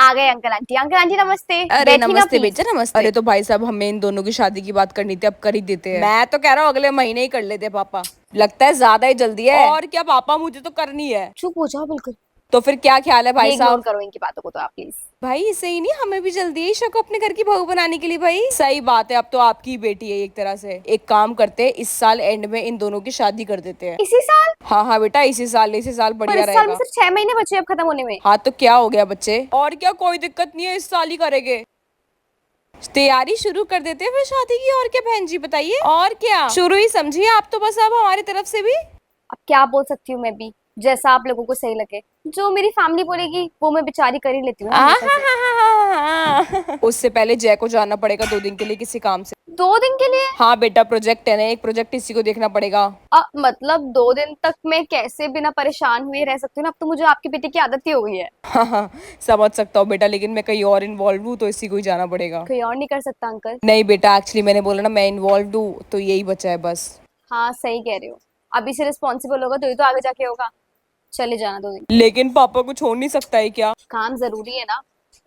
आ गए uncle aunty. Uncle aunty नमस्ते। अरे बैठिए ना नमस्ते प्लीज। बेटा नमस्ते। अरे तो भाई साहब हमें इन दोनों की शादी की बात करनी थी, अब कर ही देते हैं। मैं तो कह रहा हूँ अगले महीने ही कर लेते हैं पापा। लगता है ज्यादा ही जल्दी है। और क्या पापा, मुझे तो करनी है। चुप हो जाओ बिल्कुल। तो फिर क्या ख्याल है ये भाई इग्नोर साहब? करो इनकी बातों को तो आप प्लीज। भाई इसे ही नहीं, हमें भी जल्दी है ईशा को अपने घर की बहू बनाने के लिए। भाई सही बात है, अब तो आपकी ही बेटी है एक तरह से। एक काम करते हैं, इस साल एंड में इन दोनों की शादी कर देते हैं। इसी साल? हाँ हाँ बेटा, इसी साल पर बढ़िया इस साल में रहेगा। सिर्फ 6 महीने बचे अब खत्म होने में। हाँ तो क्या हो गया बच्चे, और क्या, कोई दिक्कत नहीं है, इस साल ही करेंगे। तैयारी शुरू कर देते हैं फिर शादी की। और क्या बहन जी बताइए, और क्या शुरू ही समझिए आप तो, बस अब हमारी तरफ से भी। अब क्या बोल सकती हूँ मैं भी, जैसा आप लोगों को सही लगे। जो मेरी फैमिली बोलेगी वो मैं बेचारी कर ही लेती हूँ ना हमेशा से। उससे पहले जय को जाना पड़ेगा 2 दिन के लिए किसी काम से। 2 दिन के लिए? हाँ बेटा, प्रोजेक्ट है ना, एक प्रोजेक्ट इसी को देखना पड़ेगा। मतलब 2 दिन तक मैं कैसे बिना परेशान हुए रह सकती हूँ ना? अब तो मुझे आपके बेटे की आदत ही हो गई है। हाँ हाँ, समझ सकता हूँ बेटा, लेकिन मैं कहीं और इन्वॉल्व हूँ तो इसी को ही जाना पड़ेगा। कोई और नहीं कर सकता अंकल? नहीं बेटा, एक्चुअली मैंने बोला ना मैं इन्वॉल्व हूँ, तो यही बचा है बस। हाँ सही कह रहे हो। अभी से रिस्पॉन्सिबल होगा तो ही तो आगे जाके होगा। चले जाना 2 दिन। लेकिन पापा कुछ हो नहीं सकता है क्या? काम जरूरी है ना,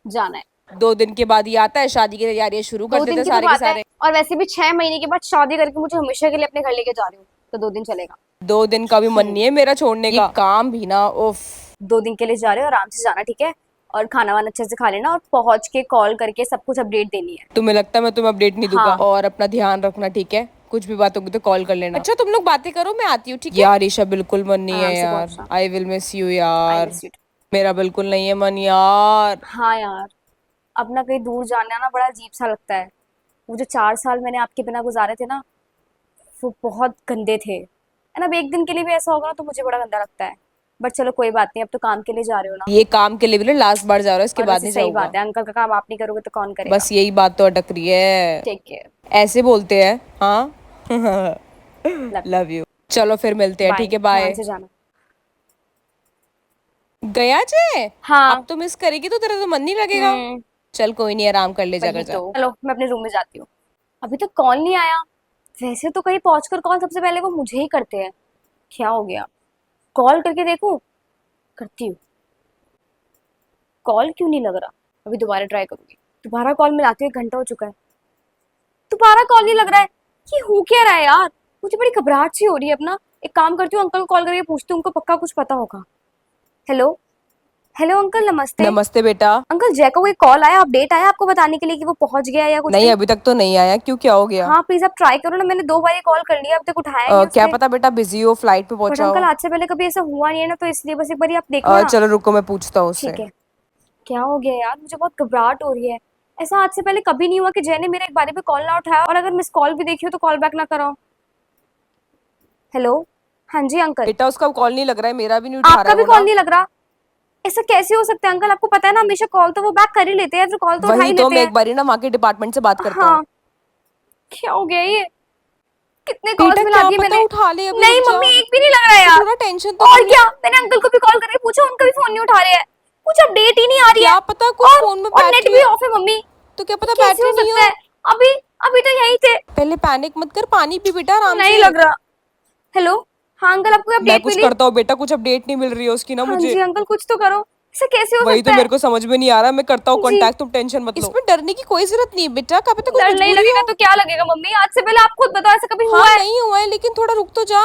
जाना है। 2 दिन के बाद ही आता है, शादी की तैयारियां शुरू कर दो देते दिन हैं की तो सारे के बात है, सारे। और वैसे भी 6 महीने के बाद शादी करके मुझे हमेशा के लिए अपने घर लेके जा रही हूँ, तो 2 दिन चलेगा। 2 दिन का भी मन हम्म। नहीं है मेरा छोड़ने का, काम भी ना, उफ। 2 दिन के लिए जा रहे हो, आराम से जाना ठीक है। और खाना वाना अच्छे से खा लेना, और पहुंच के कॉल करके सब कुछ अपडेट देनी है। तुम्हें लगता है मैं तुम्हें अपडेट नहीं दूंगा? हाँ। और अपना ध्यान रखना ठीक है, कुछ भी बात होगी तो कॉल कर लेना। अच्छा तुम लोग बातें करो, मैं आती हूँ ठीक है? यार ईशा बिल्कुल मन नहीं आराम है से यार, पहुंचना। आई विल मिस यू आई यार। Miss you. मेरा बिल्कुल नहीं है मन यार। हाँ यार, अपना कहीं दूर जाना ना बड़ा अजीब सा लगता है। वो जो 4 साल मैंने आपके बिना गुजारे थे ना, वो बहुत गंदे थे, है ना? अब एक दिन के लिए भी ऐसा होगा ना तो मुझे बड़ा गंदा लगता है। बट चलो कोई बात नहीं, अब तो काम के लिए जा रहे हो ना। ये काम के लिए भी ना लास्ट बार जा रहा है, इसके और बाद वैसे नहीं सही जाऊंगा। बात है, अंकल का काम आप नहीं करोगे तो कौन करेगा? बस यही बात तो अटक रही है। Take care. ऐसे बोलते हैं हाँ। Love you. Love you. चलो फिर मिलते हैं बाय, ठीक है, ध्यान बाय। से जाना। गया जे? अब हाँ। तो मिस करेगी तो तेरा तो मन नहीं लगेगा। हम्म। चल कोई नहीं, आराम कर ले, वही जाकर जा। तो, चलो मैं अपने रूम में जाती हूँ। अभी तक कॉल नहीं आया। वैसे तो कहीं पहुंचकर कॉल सबसे पहले वो मुझे ही करते हैं। क्या हो गया? कॉल करके देखूं। करती हूँ। कॉल क्यों नहीं लग रहा? अभी दोबारा ट्राई करूंगी। दोबारा कॉल मिलाते हुए 1 घंटा हो चुका है, दोबारा कॉल नहीं लग रहा है। ये हो क्या रहा है यार? मुझे बड़ी घबराहट सी हो रही है अपना। एक काम करती हूँ, अंकल को कॉल करके पूछती हूँ, उनको पक्का कुछ पता होगा। हेलो। हेलो अंकल, नमस्ते। नमस्ते बेटा। अंकल, जय को कोई कॉल आया, अपडेट आया आपको बताने के लिए कि वो पहुंच गया या कुछ नहीं भी? अभी तक तो नहीं आया, क्यों, क्या हो गया? हाँ प्लीज आप ट्राई करो ना, मैंने 2 बार कॉल कर लिया, अब तक उठाया नहीं क्या उसने। पता बेटा, बिजी हो, फ्लाइट पे बट पहुंचा अंकल हो। आज से पहले कभी ऐसा हुआ नहीं है ना, तो इसलिए बस एक बार आप देखना ना। चलो रुको, मैं पूछता हूँ उससे। ठीक है। क्या हो गया यार, मुझे बहुत घबराहट हो रही है। ऐसा आज से पहले कभी नहीं हुआ कि जय ने मेरे एक बारे पे कॉल ना उठाया, और अगर मिस कॉल भी देखी हो तो कॉल बैक ना कराओ। हेलो। हाँ जी अंकल। बेटा उसका कॉल नहीं लग रहा है, मेरा भी नहीं उठा रहा आपका है भी वो कॉल ना। नहीं लग रहा? ऐसा कैसे हो सकता है अंकल? आपको पता है ना, हमेशा कॉल तो वो बैक कर ही लेते हैं, फिर कॉल तो उठा वही ही तो, लेते मैं हैं। एक बारी ना वहाँ के डिपार्टमेंट से बात करता हूँ। हाँ। क्या हो गया ये? कितने कॉल्स बेटा मिला क्या दिए पता मैंने। उठा ले, अभी नहीं रुक जा। मम्मी, एक भी नहीं लग रहा है तो यार। थोड़ा टेंशन तो और कर ले। क्या, मैंने अंकल को भी कॉल करके पूछा, उनका भी फोन नहीं उठा रहे हैं। कुछ अपडेट ही नहीं आ रही है। क्या पता कुछ और फोन में और नेट बैटरी। भी ऑफ है मम्मी। तो क्या ये पता कैसे हो बैटरी नहीं सकता हो। है? अभी अभी तो यही थे। पहले पैनिक मत कर, पानी पी बेटा आराम नहीं से। लग रहा। हेलो। हाँ अंकल, आपको मैं अपडेट कुछ मिली? करता हूँ बेटा, कुछ अपडेट नहीं मिल रही है उसकी ना हाँ मुझे। जी अंकल, कुछ तो करो। ऐसा कैसे हो वही तो सकता है? मेरे को समझ में नहीं आ रहा, मैं करता हूँ जी। कांटेक्ट, तुम टेंशन मत लो। इसमें डरने की कोई जरूरत नहीं है बेटा, क्या पता कोई डर नहीं मजबूरी लगेगा हो। तो क्या लगेगा मम्मी? आज से पहले आप खुद बताओ, ऐसा कभी हाँ हुआ है? नहीं हुआ है, लेकिन थोड़ा रुक तो जा।